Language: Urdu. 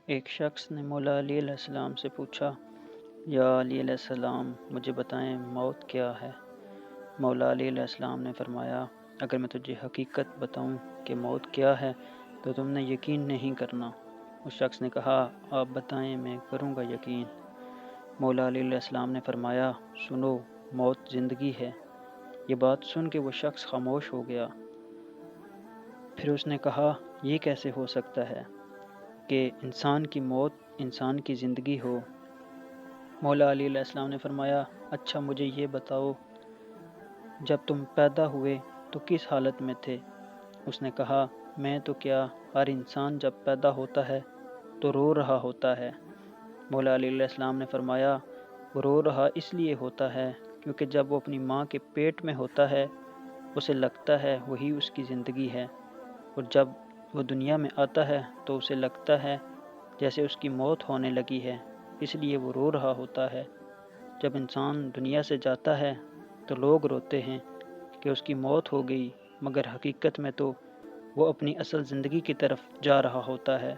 ایک شخص نے مولا علی علیہ السلام سے پوچھا، یا علی علیہ السلام مجھے بتائیں موت کیا ہے؟ مولا علی علیہ السلام نے فرمایا، اگر میں تجھے حقیقت بتاؤں کہ موت کیا ہے تو تم نے یقین نہیں کرنا۔ اس شخص نے کہا، آپ بتائیں، میں کروں گا یقین۔ مولا علی علیہ السلام نے فرمایا، سنو، موت زندگی ہے۔ یہ بات سن کے وہ شخص خاموش ہو گیا۔ پھر اس نے کہا، یہ کیسے ہو سکتا ہے کہ انسان کی موت انسان کی زندگی ہو؟ مولا علی علیہ السلام نے فرمایا، اچھا مجھے یہ بتاؤ، جب تم پیدا ہوئے تو کس حالت میں تھے؟ اس نے کہا، میں تو کیا، ہر انسان جب پیدا ہوتا ہے تو رو رہا ہوتا ہے۔ مولا علی علیہ السلام نے فرمایا، وہ رو رہا اس لیے ہوتا ہے کیونکہ جب وہ اپنی ماں کے پیٹ میں ہوتا ہے اسے لگتا ہے وہی اس کی زندگی ہے، اور جب وہ دنیا میں آتا ہے تو اسے لگتا ہے جیسے اس کی موت ہونے لگی ہے، اس لیے وہ رو رہا ہوتا ہے۔ جب انسان دنیا سے جاتا ہے تو لوگ روتے ہیں کہ اس کی موت ہو گئی، مگر حقیقت میں تو وہ اپنی اصل زندگی کی طرف جا رہا ہوتا ہے۔